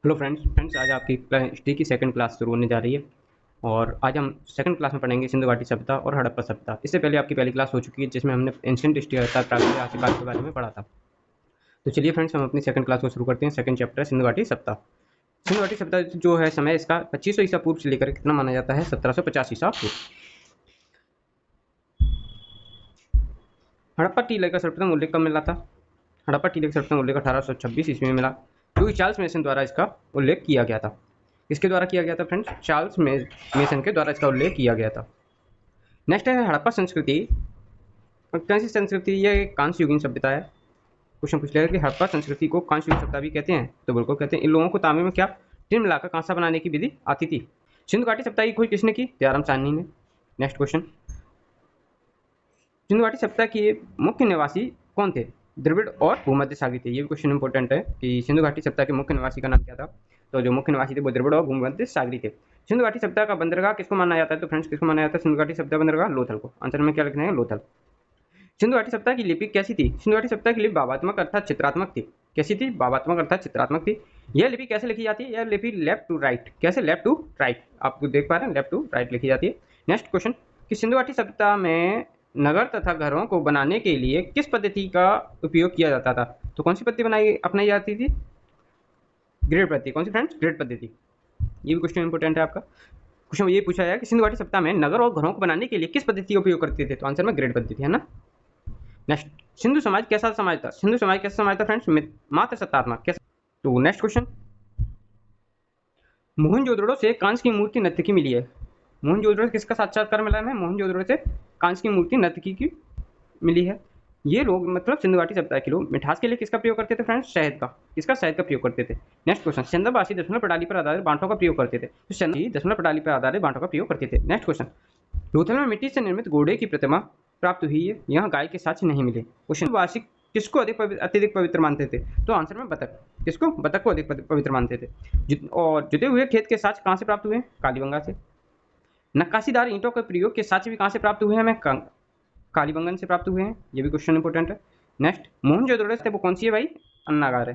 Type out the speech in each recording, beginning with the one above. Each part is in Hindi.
हेलो फ्रेंड्स आज आपकी हिस्ट्री की सेकंड क्लास शुरू होने जा रही है। और आज हम सेकंड क्लास में पढ़ेंगे सिंधु घाटी सभ्यता और हड़प्पा सभ्यता। इससे पहले आपकी पहली क्लास हो चुकी है जिसमें हमने एंशिएंट हिस्ट्री अर्थात प्राचीन इतिहास के बारे में पढ़ा था। तो चलिए फ्रेंड्स, हम अपनी सेकंड क्लास को शुरू करते हैं। सेकंड चैप्टर है सिंधु घाटी सभ्यता। सिंधु घाटी सभ्यता जो है समय इसका 2500 ईसा पूर्व से लेकर कितना माना जाता है, 1750 ईसा पूर्व। हड़प्पा टीले का सर्वप्रथम उल्लेख कब मिला था? हड़प्पा टीले का सर्वप्रथम उल्लेख 1826 ईस्वी में मिला, क्योंकि चार्ल्स मेसन द्वारा इसका उल्लेख किया गया था। किसके द्वारा किया गया था फ्रेंड्स? चार्ल्स मेसन के द्वारा इसका उल्लेख किया गया था। नेक्स्ट है हड़प्पा संस्कृति। कौन सी संस्कृति? ये कांस्य युगीन सभ्यता है। क्वेश्चन पूछ लिया कि हड़प्पा संस्कृति को कांस्य युगीन सभ्यता भी कहते हैं, तो बिल्कुल कहते हैं। इन लोगों को तांबे में क्या टिन मिलाकर कांसा बनाने की विधि आती थी? सिंधु घाटी सभ्यता की खोज किसने की? दयाराम साहनी ने। नेक्स्ट क्वेश्चन, सिंधु घाटी सभ्यता के मुख्य निवासी कौन थे? द्रविड़ और भूमध्य सागरी थे। ये भी क्वेश्चन इंपॉर्टेंट है कि सिंधु घाटी सभ्यता के मुख्य निवासी का नाम क्या था। तो जो मुख्य निवासी थे वो द्रविड़ और भूमध्य सागरी थे। सिंधु घाटी सभ्यता का बंदरगाह किसको माना जाता है? तो फ्रेंड्स किसको माना जाता है सिंधु घाटी सभ्यता बंदरगाह? लोथल को। आंसर में क्या लिखना है? लोथल। सिंधु घाटी सभ्यता की लिपि कैसी थी? सिंधु घाटी सभ्यता की लिपि भावात्मक अर्थात चित्रात्मक थी। कैसी थी? भावात्मक अर्थात चित्रात्मक थी। यह लिपि कैसे लिखी जाती है? यह लिपि लेफ्ट टू राइट। कैसे? Left to right. आप देख पा रहे हैं, लेफ्ट टू राइट लिखी जाती है। नेक्स्ट क्वेश्चन, कि सिंधु घाटी सभ्यता में नगर तथा घरों को बनाने के लिए किस पद्धति का उपयोग किया जाता था? तो कौन सी पद्धति अपनाई जाती थी? ग्रिड पद्धति। कौन सी फ्रेंड्स? ग्रिड पद्धति। ये भी क्वेश्चन इंपॉर्टेंट है आपका। क्वेश्चन ये पूछा है कि सिंधु घाटी सभ्यता में नगर और घरों को बनाने के लिए किस पद्धति का उपयोग करते थे? तो आंसर में ग्रिड पद्धति है ना। नेक्स्ट, सिंधु समाज कैसा समाज था? सिंधु समाज कैसा समाज था फ्रेंड्स? मात्र सत्तात्मक। कैसा? तो नेक्स्ट क्वेश्चन, मोहनजोदड़ो से कांस्य की मूर्ति नर्तकी मिली है। मोहनजोदड़ो से किसका साक्षात्कार मिला है? मोहनजोदड़ो से कांस्य की मूर्ति नर्तकी की मिली है। ये लोग मतलब सिंधु घाटी सभ्यता के लोग मिठास के लिए किसका प्रयोग करते थे फ्रेंड्स? शहद का। किसका? शहद का प्रयोग करते थे। नेक्स्ट क्वेश्चन, चंद्रवासी दशमलव प्रणाली पर आधारित बांटों का प्रयोग करते थे। तो चंद्र दशमलव प्रणाली पर आधारित बांटों का प्रयोग करते थे। नेक्स्ट क्वेश्चन, लोथल में मिट्टी से निर्मित घोड़े की प्रतिमा प्राप्त हुई है, यहाँ गाय के साक्ष्य नहीं मिले। क्वेश्चन, वार्षिक किसको अत्यधिक पवित्र मानते थे? तो आंसर में बतख। किसको? बतख को अधिक पवित्र मानते थे। और जुते हुए खेत के साक्ष्य कहाँ से प्राप्त हुए? कालीबंगा से। नक्काशीदार ईंटों के प्रयोग के साक्ष्य भी कहाँ से प्राप्त हुए हैं? हमें कालीबंगन से प्राप्त हुए हैं। ये भी क्वेश्चन इंपॉर्टेंट है। नेक्स्ट, मोहनजोदड़ो से वो कौन सी है भाई? अन्नागार है।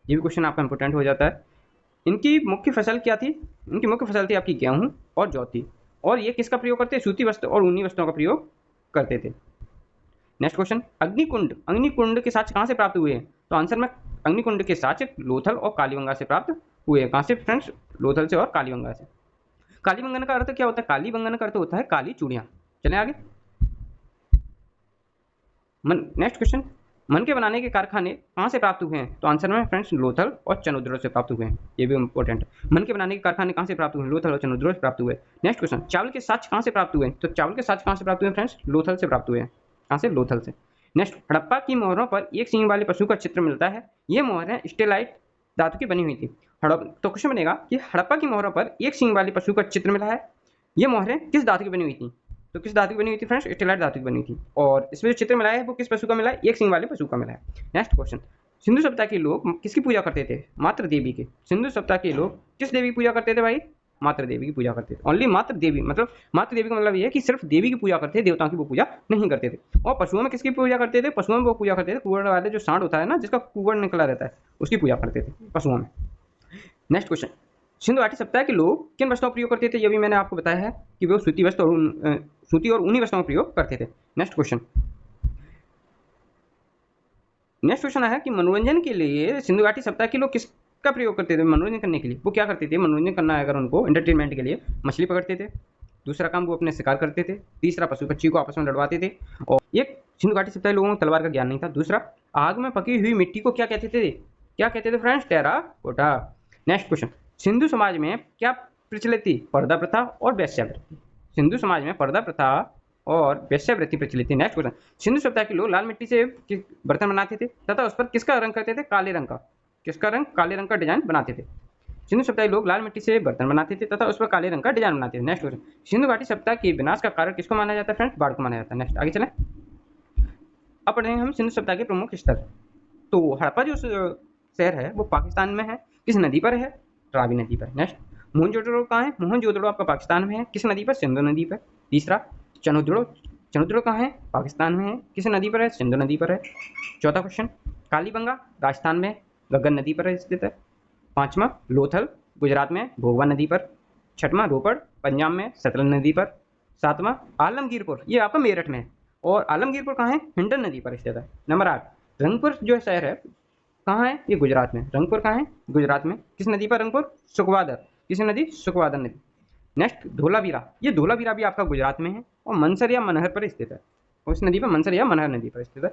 ये भी क्वेश्चन आपका इंपॉर्टेंट हो जाता है। इनकी मुख्य फसल क्या थी? इनकी मुख्य फसल थी आपकी गेहूं और जौ थी। और ये किसका प्रयोग करते? सूती वस्त्र और ऊनी वस्त्रों का प्रयोग करते थे। Next question, अग्निकुंड। अग्निकुंड के साक्ष्य कहाँ से प्राप्त हुए हैं? तो आंसर में अग्निकुंड के साक्ष्य लोथल और कालीबंगा से प्राप्त हुए हैं। कहाँ से फ्रेंड्स? लोथल से और कालीबंगा से। कालीबंगन का अर्थ क्या होता है? कालीबंगन का अर्थ होता है काली चूड़ियां। चलें आगे। नेक्स्ट क्वेश्चन, मन के बनाने के कारखाने कहाँ से प्राप्त हुए हैं? तो आंसर में फ्रेंड्स लोथल और चंद्रद्रोण से प्राप्त हुए हैं। ये भी इंपॉर्टेंट है। मन के बनाने के कारखाने कहाँ से प्राप्त हुए? लोथल और चंद्रद्रोण से प्राप्त हुए। नेक्स्ट क्वेश्चन, चावल के साक्ष्य कहाँ से प्राप्त हुए? तो चावल के साक्ष्य कहाँ से प्राप्त हुए फ्रेंड्स? लोथल से प्राप्त हुए हैं। कहाँ से? लोथल से। नेक्स्ट, हड़प्पा की मोहरों पर एक सींग वाले पशु का चित्र मिलता है। ये मोहरें स्टेलाइट धातु की बनी हुई थी। तो क्वेश्चन बनेगा कि हड़प्पा की मोहरों पर एक सींग वाले पशु का चित्र मिला है। ये मोहरें किस धातु की बनी हुई थी? तो किस धातु की बनी हुई थी फ्रेंड्स? स्टेलाइट धातु की बनी हुई थी। और इसमें जो चित्र मिला है वो किस पशु का मिला है? एक सिंह वाले पशु का मिला है। नेक्स्ट क्वेश्चन, सिंधु सभ्यता के लोग किसकी पूजा करते थे? मात्र देवी की। सिंधु सभ्यता के लोग किस देवी की पूजा करते थे भाई? मात्र देवी की पूजा करते थे। ओनली मात्र देवी, मतलब मात्र देवी का मतलब ये है कि सिर्फ देवी की पूजा करते थे, देवताओं की वो पूजा नहीं करते थे। और पशुओं में किसकी पूजा करते थे? पशुओं में वो पूजा करते थे कुंवर वाले जो सांड होता है ना, जिसका कुंवर निकला रहता है, उसकी पूजा करते थे पशुओं में। नेक्स्ट क्वेश्चन, सिंधु घाटी सभ्यता के लोग किन वस्त्रों का प्रयोग करते थे? ये भी मैंने आपको बताया है कि वो सूती वस्त्र और सूती और ऊनी वस्त्रों का प्रयोग करते थे। नेक्स्ट क्वेश्चन, है कि मनोरंजन के लिए सिंधु घाटी सभ्यता के लोग किसका प्रयोग करते थे? मनोरंजन करने के लिए वो क्या करते थे? मनोरंजन करना है अगर उनको, एंटरटेनमेंट के लिए मछली पकड़ते थे। दूसरा काम, वो अपने शिकार करते थे। तीसरा, पशु पक्षी को आपस में लड़वाते थे। और एक, सिंधु घाटी सभ्यता के लोगों को तलवार का ज्ञान नहीं था। दूसरा, आग में पकी हुई मिट्टी को क्या कहते थे? क्या कहते थे friends? Terracotta. Next question, Sindhu समाज में क्या प्रचलित थी? पर्दा प्रथा और वेश्यावृत्ति। सिंधु समाज में पर्दा प्रथा और वेश्यावृत्ति प्रचलित थी। नेक्स्ट क्वेश्चन, सिंधु सभ्यता के लोग लाल मिट्टी से बर्तन बनाते थे तथा उस पर किसका रंग करते थे? काले रंग का। किसका रंग? काले रंग का डिजाइन बनाते थे। सिंधु सभ्यता के लोग लाल मिट्टी से बर्तन बनाते थे तथा उस पर काले रंग का डिजाइन बनाते थे। नेक्स्ट क्वेश्चन, सिंधु घाटी सभ्यता के विनाश का कारण किसको माना जाता है फ्रेंड्स? बाढ़ को माना जाता है। नेक्स्ट आगे चलें। अब पढ़ेंगे हम सिंधु सभ्यता के प्रमुख स्थल। तो हड़प्पा जो शहर है वो पाकिस्तान में है। किस नदी पर है? रावी नदी पर। नेक्स्ट, मोहनजोदड़ो कहाँ है? मोहनजोदड़ो आपका पाकिस्तान में है। किस नदी पर? सिंधु नदी पर। तीसरा, चनुद्रो चनुद्रो कहाँ है? पाकिस्तान में है। किस नदी पर है? सिंधु नदी पर है। चौथा क्वेश्चन, कालीबंगा राजस्थान में गगन नदी पर स्थित है। 5वां लोथल गुजरात में भोगवा नदी पर। 6वां रोपड़ पंजाब में सतलज नदी पर। 7वां आलमगीरपुर, ये आपका मेरठ में है, और आलमगीरपुर कहाँ है, हिंडन नदी पर स्थित है। नंबर 8 रंगपुर जो शहर है कहाँ है, ये गुजरात में। रंगपुर कहाँ है, गुजरात में। किस नदी पर रंगपुर, सुखवादर। किस नदी, सुखवादर नदी। नेक्स्ट धोलावीरा, ये धोलावीरा भी आपका गुजरात में है और मनसर या मनहर पर स्थित है। उस नदी पर मनसर या मनहर नदी पर स्थित है।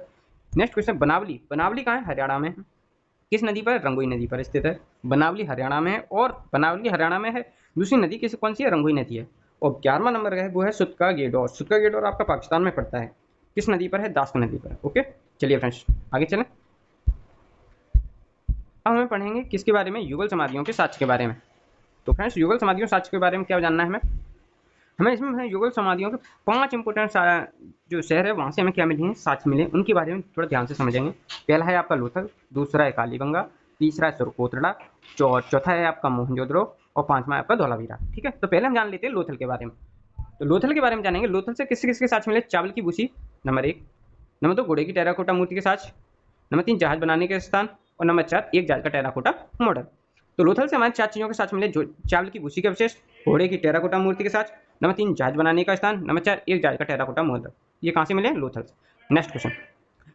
नेक्स्ट क्वेश्चन बनावली, बनावली कहाँ है, हरियाणा में। किस नदी पर, रंगोई नदी पर स्थित है। बनावली हरियाणा में है और बनावली हरियाणा में है। दूसरी नदी किस कौन सी है, रंगोई नदी है। और 11वां नंबर है वो है सुतका गेडोर। सुतका गेडोर आपका पाकिस्तान में पड़ता है। किस नदी पर है, दास्क नदी पर। ओके चलिए फ्रेंड्स आगे चलें। अब हमें पढ़ेंगे किसके बारे में, युगल समाधियों के साक्ष्य के बारे में। तो फ्रेंड्स युगल समाधियों साक्ष्य के बारे में क्या जानना है हमें इसमें युगल समाधियों के 5 इंपोर्टेंट जो शहर है वहाँ से हमें क्या मिले हैं, साक्ष्य मिले, उनके बारे में थोड़ा ध्यान से समझेंगे। पहला है आपका लोथल, दूसरा है कालीबंगा, तीसरा है सुरकोतड़ा, चौथा है आपका मोहनजोदड़ो और 5वां है आपका धोलावीरा। ठीक है, तो पहले हम जान लेते हैं लोथल के बारे में। तो लोथल के बारे में जानेंगे। लोथल से किसके किसके साक्ष्य मिले, चावल की भूसी नंबर 1, नंबर 2 घोड़े की टेराकोटा मूर्ति के साक्ष्य, नंबर 3 जहाज बनाने के स्थान, और नंबर 4 एक जहाज का टेराकोटा मॉडल। तो लोथल से हमारे 4 चीज़ों के साक्ष्य मिले, जो चावल की भूसी के अवशेष, घोड़े की टेराकोटा मूर्ति के साक्ष्य, नंबर 3 जहाज बनाने का स्थान, नंबर 4 एक जहाज का टेराकोटा मॉडल। ये कहाँ से मिले, लोथल से। नेक्स्ट क्वेश्चन,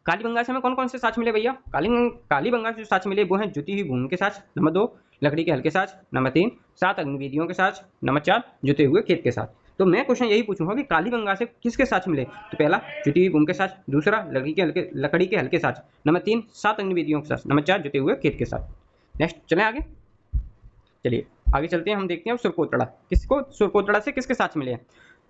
कालीबंगा से हमें कौन कौन से साक्ष्य मिले भैया। कालीबंगा से जो साक्ष्य मिले वो हैं जुती हुई भूमि के साक्ष्य, नंबर 2 लकड़ी के हल्के साक्ष्य, नंबर 3 7 अग्निवेदियों के साक्ष्य, नंबर 4 जुते हुए खेत के साक्ष्य। तो मैं क्वेश्चन यही पूछूंगा कि कालीबंगा से किसके साक्ष्य मिले। तो पहला जुटी हुई भूमि के साक्ष्य, दूसरा लकड़ी के हल्के साक्ष्य, नंबर 3 7 अग्निवेदियों के साक्ष्य, नंबर 4 जुते हुए खेत के साक्ष्य। नेक्स्ट चलें आगे। चलिए आगे चलते हैं, हम देखते हैं सुरकोतड़ा। किसको, सुरकोतड़ा से किसके साक्ष्य मिले हैं।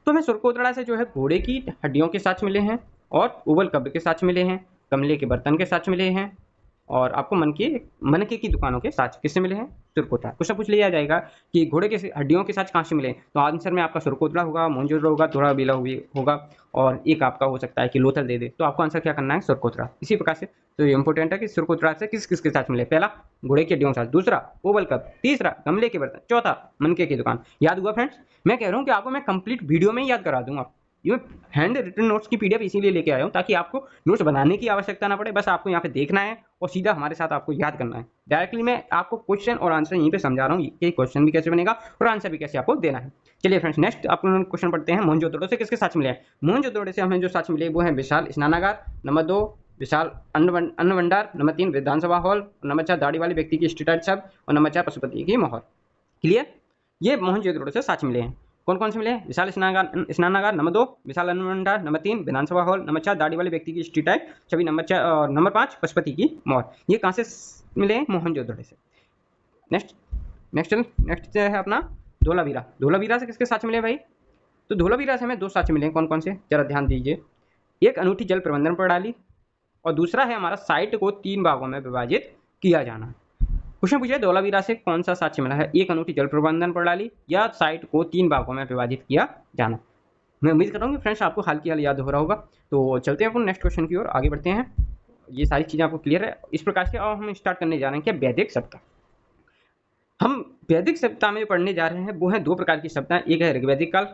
तो हमें सुरकोतड़ा से जो है घोड़े की हड्डियों के साक्ष्य मिले हैं, और उबल कब्र के साक्ष्य मिले हैं, गमले के बर्तन के साक्ष्य मिले हैं, और आपको मनके की दुकानों के साक्ष्य किससे मिले हैं, सुरकोतड़ा। क्वेश्चन पूछ लिया जाएगा कि घोड़े के हड्डियों के साक्ष्य कहाँ से मिले, तो आंसर में आपका सुरकोतड़ा होगा, मोहनजोदड़ो होगा, धोलावीरा होगा, और एक आपका हो सकता है कि लोथल दे दे। तो आपको आंसर क्या करना है, सुरकोतड़ा। इसी प्रकार से तो ये इंपॉर्टेंट है कि सुरकोतड़ा से किस किस के साथ मिले। पहला घोड़े की हड्डियों के साथ, दूसरा ओवल कप, तीसरा गमले के बर्तन, चौथा मनके की दुकान। याद हुआ फ्रेंड्स। मैं कह रहा हूँ कि आपको मैं कंप्लीट वीडियो में ही याद करा दूंगा। ये हैंड रिटन नोट्स की पीडीएफ इसीलिए लेके आया हूँ ताकि आपको नोट्स बनाने की आवश्यकता ना पड़े, बस आपको यहाँ पे देखना है और सीधा हमारे साथ आपको याद करना है। डायरेक्टली मैं आपको क्वेश्चन और आंसर यहीं पे समझा रहा हूँ कि क्वेश्चन भी कैसे बनेगा और आंसर भी कैसे आपको देना है। चलिए फ्रेंड्स नेक्स्ट आप क्वेश्चन पढ़ते हैं। मोहनजोदड़ो से किसके साक्ष्य मिले हैं। मोहनजोदड़ो से हमें जो साक्ष्य मिले वो है विशाल स्नानागार, नंबर 2 विशाल अन्न भंडार, नंबर 3 विधानसभा हॉल, नंबर 4 दाढ़ी वाले व्यक्ति की स्ट्रीट शब्द, और नंबर 4 पशुपति की मोहर। क्लियर, ये मोहनजोदड़ो से साक्ष्य मिले हैं। कौन कौन से मिले हैं, विशाल स्नानागार, नंबर 2 विशाल अन्न भंडार, नंबर 3 विधानसभा हॉल, नंबर 4 दाढ़ी वाले व्यक्ति की स्ट्रीट छवि, नंबर 5 पशुपति की मोहर। ये कहाँ से मिले हैं, मोहनजोदड़ो से। नेक्स्ट है अपना धोलावीरा। धोलावीरा से किसके साक्ष्य मिले भाई। तो धोलावीरा से हमें 2 साक्ष्य मिले हैं। कौन कौन से, जरा ध्यान दीजिए। एक अनूठी जल प्रबंधन प्रणाली, और दूसरा है हमारा साइट को 3 भागों में विभाजित किया जाना। क्वेश्चन पूछे धोलावीरा से कौन सा साक्ष्य मिला है, एक अनूठी जल प्रबंधन प्रणाली या साइट को 3 भागों में विभाजित किया जाना। मैं उम्मीद कर रहा हूँ कि फ्रेंड्स आपको हाल की हाल याद हो रहा होगा। तो चलते हैं अपन नेक्स्ट क्वेश्चन की ओर आगे बढ़ते हैं। ये सारी चीज़ें आपको क्लियर है इस प्रकार से। और हम स्टार्ट करने जा रहे हैं क्या, वैदिक सप्ताह। हम वैदिक सप्ताह में पढ़ने जा रहे हैं वो है 2 प्रकार की सप्ताह, एक है ऋग्वैदिक काल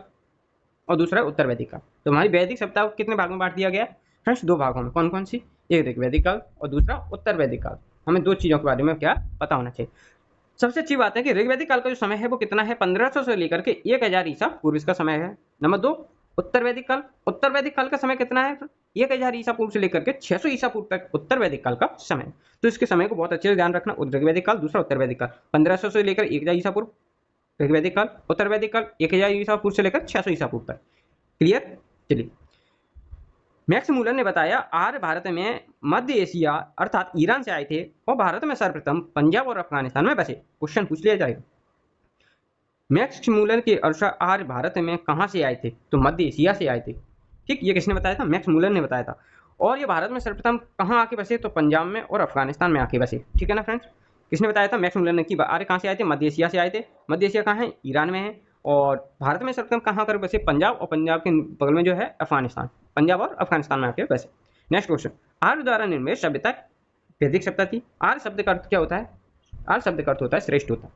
और दूसरा है उत्तर वैदिक काल। तो हमारी वैदिक सप्ताह को कितने भागों में बांट दिया गया है फ्रेंड्स, 2 भागों में। कौन कौन सी, एक ऋग्वैदिक काल और दूसरा उत्तर वैदिक काल। हमें 2 चीज़ों के बारे में क्या पता होना चाहिए। सबसे अच्छी बात है कि ऋग्वैदिक काल का जो समय है वो कितना है, 1500 से लेकर के 1000 ईसा पूर्व इसका समय है। नंबर 2 उत्तर वैदिक काल। उत्तर वैदिक काल का समय कितना है, 1000 ईसा पूर्व से लेकर के 600 ईसा पूर्व तक उत्तर वैदिक काल का समय। तो इसके समय को बहुत अच्छे से ध्यान रखना। ऋग्वैदिक काल, दूसरा उत्तर वैदिक काल। 1500 से लेकर 1000 ईसा पूर्व ऋग्वैदिक काल, उत्तर वैदिक काल 1000 ईसा पूर्व से लेकर 600 ईसा पूर्व तक। क्लियर। चलिए मैक्स मूलर ने बताया आर्य भारत में मध्य एशिया अर्थात ईरान से आए थे और भारत में सर्वप्रथम पंजाब और अफगानिस्तान में बसे। क्वेश्चन पूछ लिया जाएगा। मैक्स मूलर के अनुसार आर्य भारत में कहाँ से आए थे, तो मध्य एशिया से आए थे। ठीक, ये किसने बताया था, मैक्स मूलर ने बताया था। और ये भारत में सर्वप्रथम कहाँ आके बसे, तो पंजाब में और अफगानिस्तान में आके बसे। ठीक है ना फ्रेंड्स। किसने बताया था, मैक्स मूलर ने। कि आर्य कहाँ से आए थे, मध्य एशिया से आए थे। मध्य एशिया कहाँ है, ईरान में है। और भारत में सर्वप्रथम कहाँ कर बसे, पंजाब, और पंजाब के बगल में जो है अफगानिस्तान, पंजाब और अफगानिस्तान में आके वैसे। नेक्स्ट क्वेश्चन, आर्य द्वारा निर्मित सभ्यता वैदिक सभ्यता थी। आर्य शब्द का अर्थ क्या होता है, आर्य शब्द का अर्थ होता है श्रेष्ठ होता।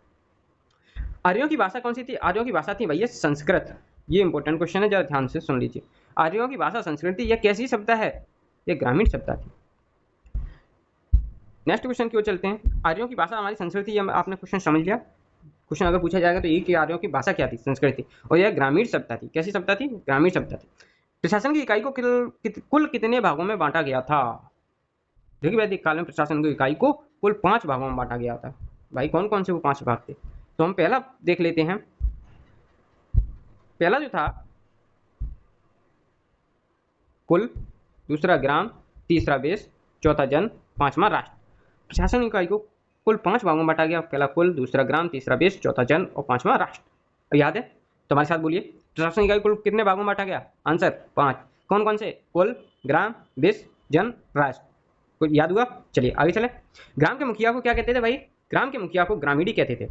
आर्यों की भाषा कौन सी थी, आर्यों की भाषा थी भैया संस्कृत। ये इंपॉर्टेंट क्वेश्चन है, जरा ध्यान से सुन लीजिए। आर्यों की भाषा संस्कृत थी। यह कैसी सभ्यता है, यह ग्रामीण सभ्यता थी। नेक्स्ट क्वेश्चन की ओर चलते हैं। आर्यों की भाषा हमारी संस्कृति, ये आपने क्वेश्चन समझ लिया। क्वेश्चन अगर पूछा जाएगा तो ये कि आर्यों की भाषा क्या थी, संस्कृति, और यह ग्रामीण सभ्यता थी। कैसी सभ्यता थी? ग्रामीण सभ्यता थी। प्रशासन की इकाई को कुल कितने भागों में बांटा गया था? ऋग्वैदिक काल में प्रशासन की इकाई को कुल 5 भागों में बांटा गया था। भाई कौन कौन से वो 5 भाग थे? तो हम पहला देख लेते हैं। पहला जो था कुल, दूसरा ग्राम, तीसरा देश, चौथा जन, पांचवा राष्ट्र। प्रशासन इकाई को कुल 5 भागों में बांटा गया। पहला कुल, दूसरा ग्राम, तीसरा देश, चौथा जन और पांचवा राष्ट्र। याद है? तो हमारे साथ बोलिए, प्रशासन इकाई कुल कितने भागों में बांटा गया? आंसर 5। कौन कौन से? कुल, ग्राम, देश, जन, राष्ट्र। कुछ याद हुआ? चलिए आगे चले। ग्राम के मुखिया को क्या कहते थे भाई? ग्राम के मुखिया को ग्रामीणी कहते थे।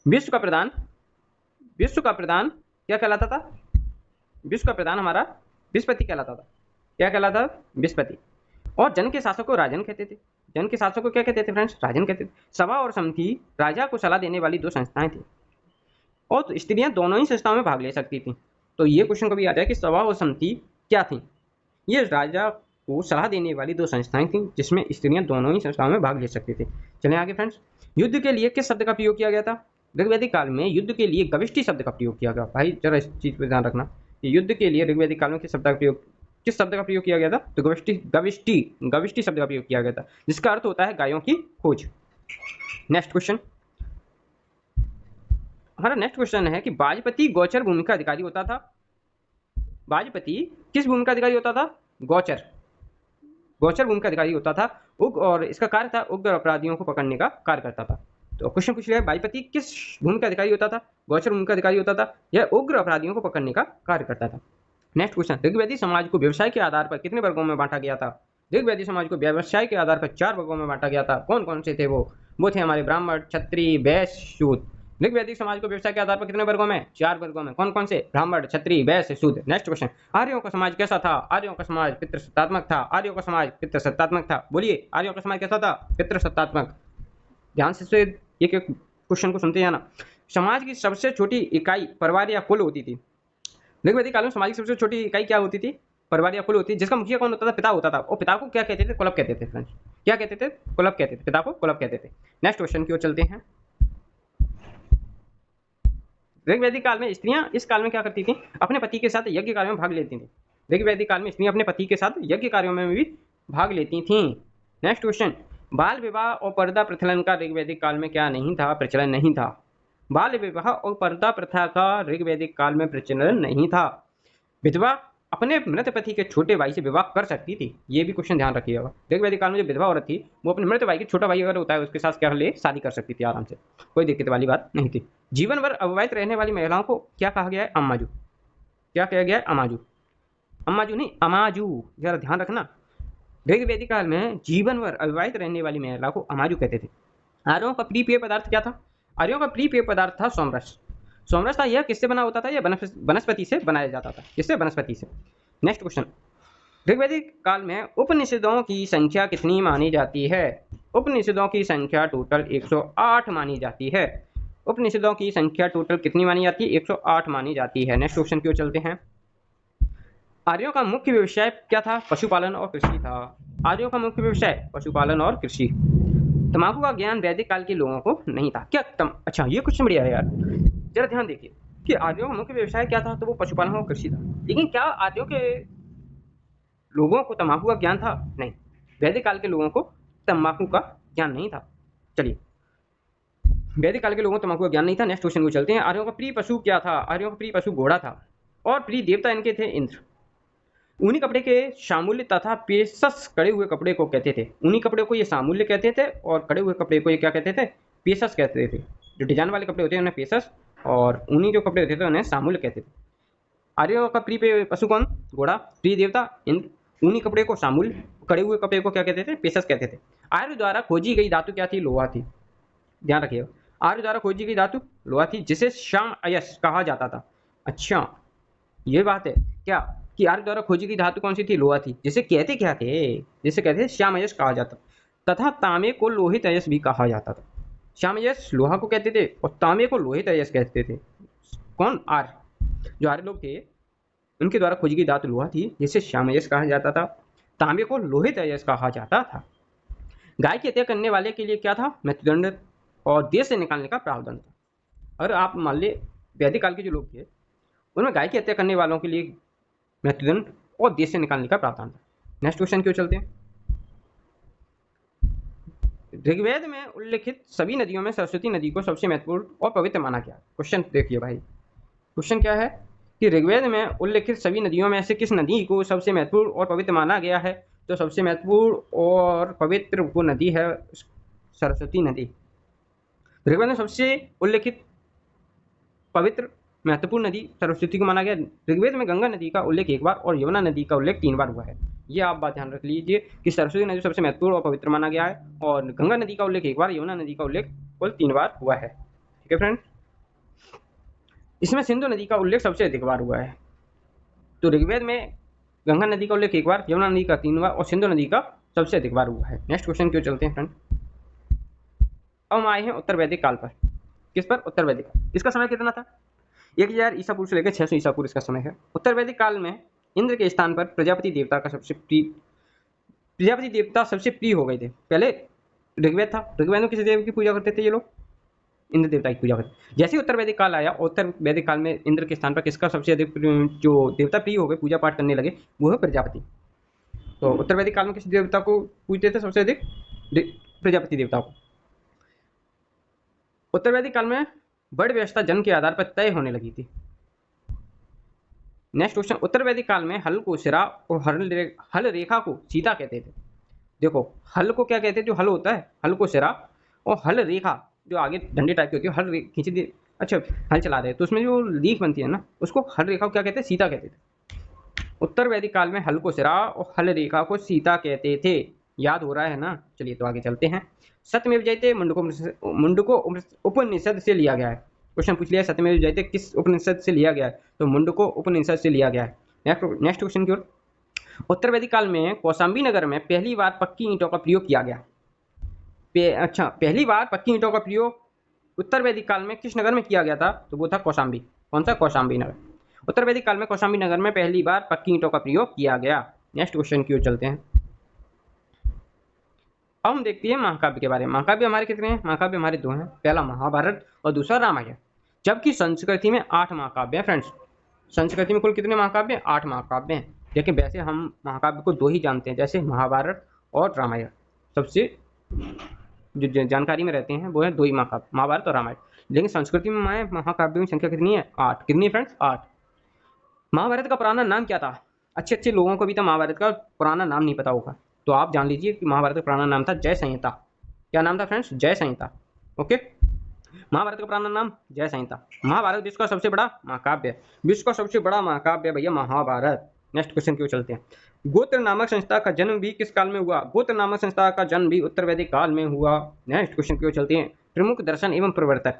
विश्व का प्रधान, विश्व का प्रधान क्या कहलाता था? विश्व का प्रधान हमारा विस्पति कहलाता था। क्या कहलाता था? विस्पति। और जन के शासक को राजन कहते थे। जन के शासक को क्या कहते थे फ्रेंड्स? राजन कहते थे। सभा और समिति राजा को सलाह देने वाली 2 संस्थाएं थी, और तो स्त्रियां दोनों ही संस्थाओं में भाग ले सकती थी। तो ये क्वेश्चन कभी आता है कि सभा और समिति क्या थी? ये राजा को सलाह देने वाली 2 संस्थाएं थी, जिसमें स्त्रियां दोनों ही संस्थाओं में भाग ले सकती थी। चलें आगे फ्रेंड्स। युद्ध के लिए किस शब्द का प्रयोग किया गया था? ऋग्वैदिक काल में युद्ध के लिए गविष्टि शब्द का प्रयोग किया गया। भाई जरा इस चीज पर ध्यान रखना कि युद्ध के लिए ऋग्वैदिक काल में किस शब्द का प्रयोग किया गया था? तो गविष्टि शब्द का प्रयोग किया गया था, जिसका अर्थ होता है गायों की खोज। नेक्स्ट क्वेश्चन, हमारा नेक्स्ट क्वेश्चन है कि वाजपति गोचर भूमि का अधिकारी होता था। वाजपति किस भूमि का अधिकारी होता था? गोचर, गोचर भूमि का अधिकारी होता था। और इसका कार्य था उग्र अपराधियों को पकड़ने का कार्य करता था। तो क्वेश्चन पूछ लिया है, वाजपति किस भूमि का अधिकारी होता था? गोचर भूमि का अधिकारी होता था। यह उग्र अपराधियों को पकड़ने का कार्य करता था। नेक्स्ट क्वेश्चन, ऋग्वैदिक समाज को व्यवसाय के आधार पर कितने वर्गों में बांटा गया था? ऋग्वैदिक समाज को व्यवसाय के आधार पर 4 वर्गों में बांटा गया था। कौन कौन से थे वो थे हमारे ब्राह्मण, क्षत्रिय, वैश्य, शूद्र। ऋग्वैदिक समाज को व्यवसाय के आधार पर कितने वर्गों में? 4 वर्गों में। कौन कौन से? ब्राह्मण, क्षत्रिय, वैश्य, शूद्र। नेक्स्ट क्वेश्चन, आर्यों का समाज कैसा था? आर्यों का समाज पितृसत्तात्मक था। आर्यों का समाज पितृसत्तात्मक था। बोलिए, आर्यों का समाज कैसा था? पितृसत्तात्मक। ध्यान से एक एक क्वेश्चन को सुनते जाना। समाज की सबसे छोटी इकाई परिवार या कुल होती थी। ऋग्वैदिक काल में समाज की सबसे छोटी इकाई क्या होती थी? परिवार या कुल होती थी, जिसका मुखिया कौन होता था? पिता होता था। और पिता को क्या कहते थे? कुलप कहते थे फ्रेंड्स। क्या कहते थे? कुलप कहते थे। पिता को कुलप कहते थे। नेक्स्ट क्वेश्चन की ओर चलते हैं। ऋग्वैदिक काल में स्त्रियां इस काल में क्या करती थी? अपने पति के साथ यज्ञ कार्यों में भाग लेती थी। ऋग्वैदिक काल में स्त्रियां अपने पति के साथ यज्ञ कार्यों में भी भाग लेती थी। नेक्स्ट क्वेश्चन, बाल विवाह और पर्दा प्रचलन का ऋग्वैदिक काल में क्या नहीं था? प्रचलन नहीं था। बाल विवाह और पर्दा प्रथा का ऋग्वैदिक काल में प्रचलन नहीं था। विधवा अपने मृत पति के छोटे भाई से विवाह कर सकती थी। ये भी क्वेश्चन ध्यान रखिएगा। ऋग्वैदिक काल में जो विधवा औरत थी वो अपने मृत भाई के छोटा भाई अगर होता है उसके साथ क्या ले शादी कर सकती थी आराम से, कोई दिक्कत वाली बात नहीं थी। जीवन भर अविवाहित रहने वाली महिलाओं को क्या कहा गया है? अम्माजू। क्या कहा गया है? अमाजू। अम्माजू नहीं, अमाजू। जरा ध्यान रखना। ऋग्वैदिक काल में जीवन भर अविवाहित रहने वाली महिला को अमाजू कहते थे। आर्यों का प्रिय पेय पदार्थ क्या था? आर्यों का प्रिय पेय पदार्थ था सोमरस। सोमरस था, यह किससे बना होता था? यह वनस्पति से बनाया जाता था। किससे? वनस्पति से। नेक्स्ट क्वेश्चन, ऋग्वैदिक काल में उपनिषदों की संख्या कितनी मानी जाती है? उपनिषदों की संख्या टोटल 108 मानी जाती है। उपनिषदों की संख्या टोटल कितनी मानी जाती है? 108 मानी जाती है। नेक्स्ट क्वेश्चन की ओर चलते हैं। आर्यों का मुख्य व्यवसाय क्या था? पशुपालन और कृषि था। आर्यों का मुख्य व्यवसाय पशुपालन और कृषि। तंबाकू का ज्ञान वैदिक काल के लोगों को नहीं था। क्या अच्छा, ये क्वेश्चन बढ़िया है यार। जरा ध्यान देखिए कि आर्यों का मुख्य व्यवसाय क्या था? तो वो पशुपालन और कृषि था। लेकिन क्या आर्यों के लोगों को तंबाकू का ज्ञान था? नहीं, वैदिक काल के लोगों को तंबाकू का ज्ञान नहीं था। चलिए, वैदिक काल के लोगों को तंबाकू का ज्ञान नहीं था। नेक्स्ट क्वेश्चन को चलते हैं। आर्यों का प्रिय पशु क्या था? आर्यों का प्रिय पशु घोड़ा था। और प्रिय देवता इनके थे इंद्र। ऊनी कपड़े के शामूल्य तथा पेशस कड़े हुए कपड़े को कहते थे। ऊनी कपड़े को ये शामूल्य कहते थे और कड़े हुए कपड़े को ये क्या कहते थे? पेशस कहते थे। जो डिजाइन वाले कपड़े होते हैं उन्हें पेशस, और ऊनी जो कपड़े होते थे उन्हें शामूल्य कहते थे। आर्यों का प्रिय पशु कौन? घोड़ा। प्रिय देवता इंद्र। ऊनी कपड़े को शामूल्य, कड़े हुए कपड़े को क्या कहते थे? पेशस कहते थे। आर्य द्वारा खोजी गई धातु क्या थी? लोहा थी। ध्यान रखिएगा, आर्य द्वारा खोजी गई धातु लोहा थी, जिसे श्याम अयस कहा जाता था। अच्छा, ये बात है क्या कि आर्य द्वारा खोजी गई धातु कौन सी थी? लोहा थी, जिसे कहते क्या थे? जिसे कहते श्याम अयस कहा जाता तथा तांबे को लोहित अयस भी कहा जाता था। श्याम अयस लोहा को कहते थे और तांबे को लोहित अयस कहते थे। कौन? आर्य। जो आर्य लोग थे उनके द्वारा खोजी गई धातु लोहा थी, जिसे श्याम अयस कहा जाता था। तांबे को लोहित अयस कहा जाता था। गाय की हत्या करने वाले के लिए क्या था? मृत्युदंड और देश से निकालने का प्रावधान था। अगर आप मान ले वैदिक काल के जो लोग थे उनमें गाय की हत्या करने वालों के लिए मृत्युदंड और देश से निकालने का प्रावधान था। नेक्स्ट क्वेश्चन क्यों चलते हैं। ऋग्वेद में उल्लेखित सभी नदियों में सरस्वती नदी को सबसे महत्वपूर्ण और पवित्र माना गया। क्वेश्चन देखिए भाई, क्वेश्चन क्या है कि ऋग्वेद में उल्लेखित सभी नदियों में से किस नदी को सबसे महत्वपूर्ण और पवित्र माना गया है? तो सबसे महत्वपूर्ण और पवित्र वो नदी है सरस्वती नदी। ऋग्वेद में सबसे उल्लेखित पवित्र महत्वपूर्ण नदी सरस्वती को माना गया। ऋग्वेद में गंगा नदी का उल्लेख एक बार और यमुना नदी का उल्लेख 3 बार हुआ है। ये आप बात ध्यान रख लीजिए कि सरस्वती नदी सबसे महत्वपूर्ण और पवित्र माना गया है और गंगा नदी का उल्लेख एक बार, यमुना नदी का उल्लेख कुल 3 बार हुआ है। ठीक है फ्रेंड्स, इसमें सिंधु नदी का उल्लेख सबसे अधिक बार हुआ है। तो ऋग्वेद में गंगा नदी का उल्लेख एक बार, यमुना नदी का 3 बार और सिंधु नदी का सबसे अधिक बार हुआ है। नेक्स्ट क्वेश्चन क्यों चलते हैं फ्रेंड। अब हम आए हैं उत्तर वैदिक काल पर। किस पर? उत्तर वैदिक। इसका समय कितना था? 1000 ईसा पूर्व से लेकर 600 ईसा पूर्व इसका समय है। उत्तर वैदिक काल में इंद्र के स्थान पर प्रजापति देवता सबसे प्रिय हो गए थे। पहले ऋग्वेद था, ऋग्वेद में किस देव की पूजा करते थे ये लोग? इंद्र देवता की पूजा करते। जैसे ही उत्तर वैदिक काल आया, उत्तर वैदिक काल में इंद्र के स्थान पर किसका सबसे अधिक जो देवता प्रिय हो गए, पूजा पाठ करने लगे, वो है प्रजापति। तो उत्तर वैदिक काल में किस देवता को पूजते थे सबसे अधिक? प्रजापति देवता को। उत्तर वैदिक काल में वर्ण व्यवस्था जन्म के आधार पर तय होने लगी थी। नेक्स्ट क्वेश्चन, उत्तर वैदिक काल में हल को सिरा और हल रेखा को सीता कहते थे। देखो, हल को क्या कहते हैं? जो हल होता है, हल को सिरा, और हल रेखा जो आगे डंडे टाइप की होती है, हल खींच दी, अच्छा हल चला रहे हैं तो उसमें जो लीख बनती है ना, उसको हल रेखा को क्या कहते हैं? सीता कहते थे। उत्तर वैदिक काल में हल को सिरा और हल रेखा को सीता कहते थे। याद हो रहा है ना? चलिए तो आगे चलते हैं। सत्यमेव जयते मुंडको उपनिषद से लिया गया है। क्वेश्चन पूछ लिया, सत्यमेव जयते किस उपनिषद से लिया गया है? तो मुंडको उपनिषद से लिया गया है। नेक्स्ट क्वेश्चन की ओर। उत्तर वैदिक काल में कौशाम्बी नगर में पहली बार पक्की ईंटों का प्रयोग किया गया। अच्छा, पहली बार पक्की ईंटों का प्रयोग उत्तर वैदिक काल में किस नगर में किया गया था? तो वो था कौशाम्बी। कौन सा? कौशाम्बी नगर। उत्तर वैदिक काल में कौशाम्बी नगर में पहली बार पक्की ईंटों का प्रयोग किया गया। नेक्स्ट क्वेश्चन की ओर चलते हैं। अब हम देखते हैं महाकाव्य के बारे में। महाकाव्य हमारे कितने हैं? महाकाव्य हमारे 2 हैं, पहला महाभारत और दूसरा रामायण। जबकि संस्कृति में 8 महाकाव्य हैं फ्रेंड्स। संस्कृति में कुल कितने महाकाव्य? 8 महाकाव्य हैं। लेकिन वैसे हम महाकाव्य को 2 ही जानते हैं, जैसे महाभारत और रामायण। सबसे जो जानकारी में रहते हैं वो है 2 ही महाकाव्य, महाभारत और रामायण। लेकिन संस्कृति में महाकाव्यों की संख्या कितनी है? 8। कितनी फ्रेंड्स? 8। महाभारत का पुराना नाम क्या था? अच्छे लोगों को भी तो महाभारत का पुराना नाम नहीं पता होगा, तो आप जान लीजिए कि महाभारत का पुराना नाम था जय संहिता। क्या नाम था फ्रेंड्स? जय संहिता। ओके, महाभारत का पुराना नाम जय संहिता। महाभारत विश्व का सबसे बड़ा महाकाव्य है। विश्व का सबसे बड़ा महाकाव्य भैया महाभारत। नेक्स्ट क्वेश्चन की ओर चलते हैं। गोत्र नामक संस्था का जन्म भी किस काल में हुआ? गोत्र नामक संस्था का जन्म भी उत्तर वैदिक काल में हुआ। नेक्स्ट क्वेश्चन की ओर चलते हैं। प्रमुख दर्शन एवं प्रवर्तक।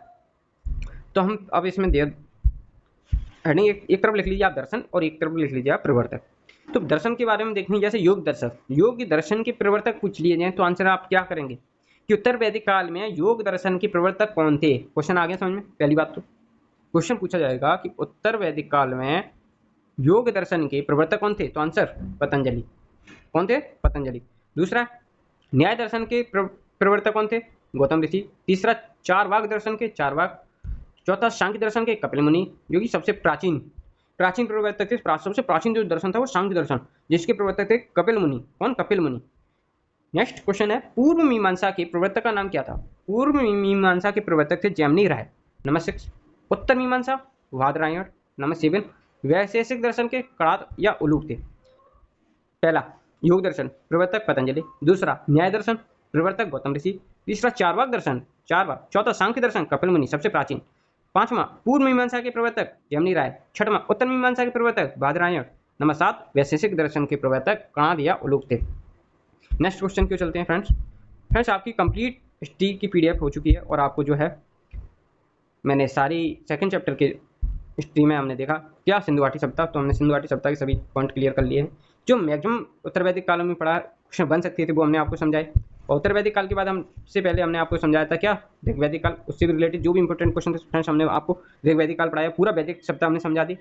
तो हम अब इसमें हेडिंग एक तरफ लिख लीजिए आप दर्शन और एक तरफ लिख लीजिए आप प्रवर्तक। तो दर्शन के बारे में देखने, जैसे योग दर्शन, योग दर्शन के प्रवर्तक पूछ लिए जाए तो आंसर आप क्या करेंगे कि उत्तर वैदिक काल में योग दर्शन के प्रवर्तक कौन थे? क्वेश्चन आ गया समझ में? पहली बात तो क्वेश्चन पूछा जाएगा कि उत्तर वैदिक काल में योग दर्शन के प्रवर्तक कौन थे? तो आंसर पतंजलि। कौन थे? पतंजलि। दूसरा, न्याय दर्शन के प्रवर्तक कौन थे? गौतम ऋषि। तीसरा, चारवाक दर्शन के चारवाक। चौथा, सांख्य दर्शन के कपिल मुनि, जो कि सबसे प्राचीन प्रवर्तक थे। सबसे प्राचीन जो दर्शन था वो सांख्य दर्शन, जिसके प्रवर्तक थे कपिल मुनि। कौन? कपिल मुनि। नेक्स्ट क्वेश्चन है, पूर्व मीमांसा के प्रवर्तक का नाम क्या था? पूर्व मीमांसा के प्रवर्तक थे जैमिनी राय। नंबर 6। उत्तर मीमांसा बादरायण। नंबर 7। वैशेषिक दर्शन के कणाद या उलूक थे। पहला योग दर्शन प्रवर्तक पतंजलि। दूसरा न्याय दर्शन प्रवर्तक गौतम ऋषि। तीसरा चारवाक दर्शन, चारवाक। चौथा सांख्य दर्शन कपिल मुनि, सबसे प्राचीन। पांचवा पूर्व मीमांसा के प्रवर्तक जैमिनी राय। छठवां उत्तर मीमांसा के प्रवर्तक बादरायण। नंबर 7 वैशेषिक दर्शन के प्रवर्तक कणाद या उलूक थे। नेक्स्ट क्वेश्चन क्यों चलते हैं फ्रेंड्स। आपकी कंप्लीट हिस्ट्री की पीडीएफ हो चुकी है और आपको जो है मैंने सारी सेकंड चैप्टर के हिस्ट्री में हमने देखा क्या सिंधु घाटी सभ्यता, तो हमने सिंधु घाटी सभ्यता के सभी पॉइंट क्लियर कर लिए हैं। जो मैक्सिमम उत्तर वैदिक काल में पढ़ा क्वेश्चन बन सकते थे वो हमने आपको समझाए। और उत्तर वैदिक काल के बाद हमसे पहले हमने आपको समझाया था क्या ऋग्वैदिक काल, उससे रिलेटेड जो भी इंपॉर्टेंट क्वेश्चन थे फ्रेंड्स हमने आपको ऋग्वैदिक काल पढ़ाया, पूरा वैदिक सप्ताह हमने समझा दी।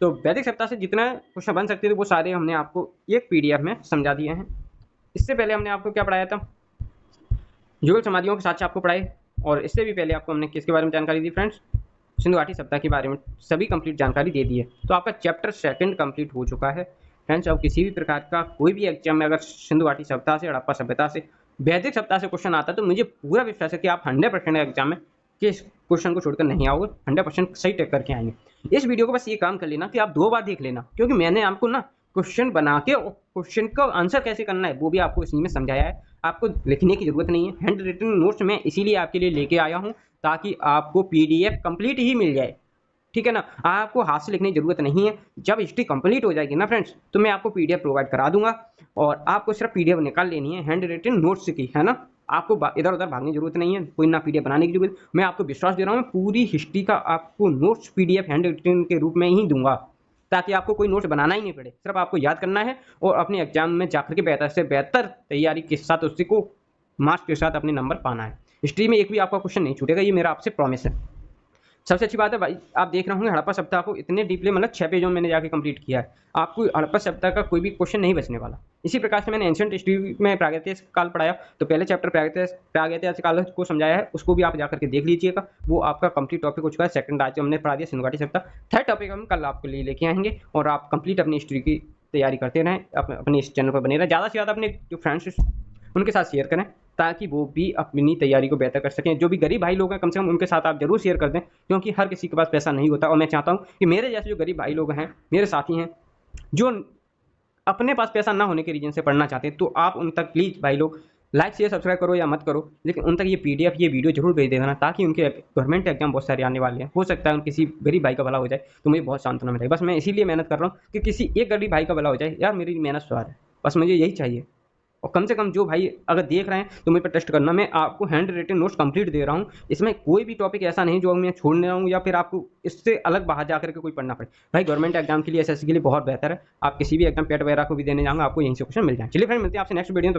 तो वैदिक सप्ताह से जितना क्वेश्चन बन सकते थे वो सारे हमने आपको एक पीडीएफ में समझा दिए हैं। इससे पहले हमने आपको क्या पढ़ाया था, युगल समाधियों के साथ से आपको पढ़ाए, और इससे भी पहले आपको हमने किसके बारे में जानकारी दी फ्रेंड्स, सिंधु घाटी सभ्यता के बारे में सभी कंप्लीट जानकारी दे दी है। तो आपका चैप्टर 2 कंप्लीट हो चुका है फ्रेंड्स। अब किसी भी प्रकार का कोई भी एग्जाम में अगर सिंधु घाटी सभ्यता से, हड़प्पा सभ्यता से, वैदिक सभ्यता से क्वेश्चन आता है तो मुझे पूरा विश्वास है कि आप 100% एग्जाम में किस क्वेश्चन को छोड़कर नहीं आओगे, 100% सही टेक करके आएंगे। इस वीडियो को बस ये काम कर लेना कि आप 2 बार देख लेना, क्योंकि मैंने आपको ना क्वेश्चन बना के क्वेश्चन का आंसर कैसे करना है वो भी आपको इसी में समझाया है। आपको लिखने की जरूरत नहीं है, हैंड रिटन नोट्स में इसीलिए आपके लिए लेके आया हूँ ताकि आपको पीडीएफ कंप्लीट ही मिल जाए, ठीक है ना। आपको हाथ से लिखने की जरूरत नहीं है। जब हिस्ट्री कंप्लीट हो जाएगी ना फ्रेंड्स तो मैं आपको पीडीएफ प्रोवाइड करा दूंगा, और आपको सिर्फ पीडीएफ निकाल लेनी है हैंड रिटन नोट्स की, है ना। आपको इधर उधर भागने की जरूरत नहीं है, कोई ना पीडीएफ बनाने की जरूरत। मैं आपको विश्वास दे रहा हूँ, पूरी हिस्ट्री का आपको नोट्स पीडीएफ हैंड रिटन के रूप में ही दूंगा, ताकि आपको कोई नोट्स बनाना ही नहीं पड़े। सिर्फ आपको याद करना है और अपने एग्जाम में जाकर के बेहतर से बेहतर तैयारी के साथ उसी को मार्क्स के साथ अपने नंबर पाना है। हिस्ट्री में एक भी आपका क्वेश्चन नहीं छूटेगा, ये मेरा आपसे प्रॉमिस है। सबसे अच्छी बात है भाई, आप देख रहे होंगे हड़प्पा सभ्यता को इतने डीपली, मतलब 6 पेजों में मैंने जाके कंप्लीट किया है। आपको हड़प्पा सभ्यता का कोई भी क्वेश्चन नहीं बचने वाला। इसी प्रकार से मैंने एंशिएंट हिस्ट्री में प्रागैतिहासिक काल पढ़ाया, तो पहले चैप्टर प्रागैतिहासिक काल को समझाया है, उसको भी आप जाकर के देख लीजिएगा, वो आपका कंप्लीट टॉपिक हो चुका है। सेकंड आज हमने पढ़ा दिया सिंधु घाटी सभ्यता। थर्ड टॉपिक हम कल आपके लिए लेके आएंगे, और आप कंप्लीट अपनी हिस्ट्री की तैयारी करते रहें, अपने इस चैनल पर बने रहें, ज़्यादा से ज़्यादा अपने जो फ्रेंड्स उनके साथ शेयर करें, ताकि वो भी अपनी तैयारी को बेहतर कर सकें। जो भी गरीब भाई लोग हैं कम से कम उनके साथ आप जरूर शेयर कर दें, क्योंकि हर किसी के पास पैसा नहीं होता, और मैं चाहता हूँ कि मेरे जैसे जो गरीब भाई लोग हैं, मेरे साथी हैं, जो अपने पास पैसा ना होने के रीजन से पढ़ना चाहते हैं, तो आप उन तक प्लीज़ भाई लोग लाइक शेयर सब्सक्राइब करो या मत करो, लेकिन उन तक ये पीडीएफ ये वीडियो जरूर भेज देना, ताकि उनके गवर्नमेंट एग्जाम बहुत सारे आने वाले हैं। हो सकता है उन किसी गरीब भाई का भला हो जाए, तो मुझे बहुत सांत्वना मिलेगी। बस मैं इसीलिए मेहनत कर रहा हूँ कि किसी एक गरीब भाई का भला हो जाए। यार मेरी मेहनत स्वार है, बस मुझे यही चाहिए। और कम से कम जो भाई अगर देख रहे हैं तो मुझे पर टेस्ट करना, मैं आपको हैंड रिटन नोट्स कंप्लीट दे रहा हूँ। इसमें कोई भी टॉपिक ऐसा नहीं जो मैं छोड़ने रहा हूँ, या फिर आपको इससे अलग बाहर जाकर के कोई पढ़ना पड़े। भाई गवर्नमेंट एग्जाम के लिए, एसएससी के लिए बहुत बेहतर है। आप किसी भी एग्जाम पेट वगैरह को भी देने जाओगे, आपको यहीं से क्वेश्चन मिल जाए। चलिए फ्रेंड, मिलते हैं आपसे नेक्स्ट वीडियो में।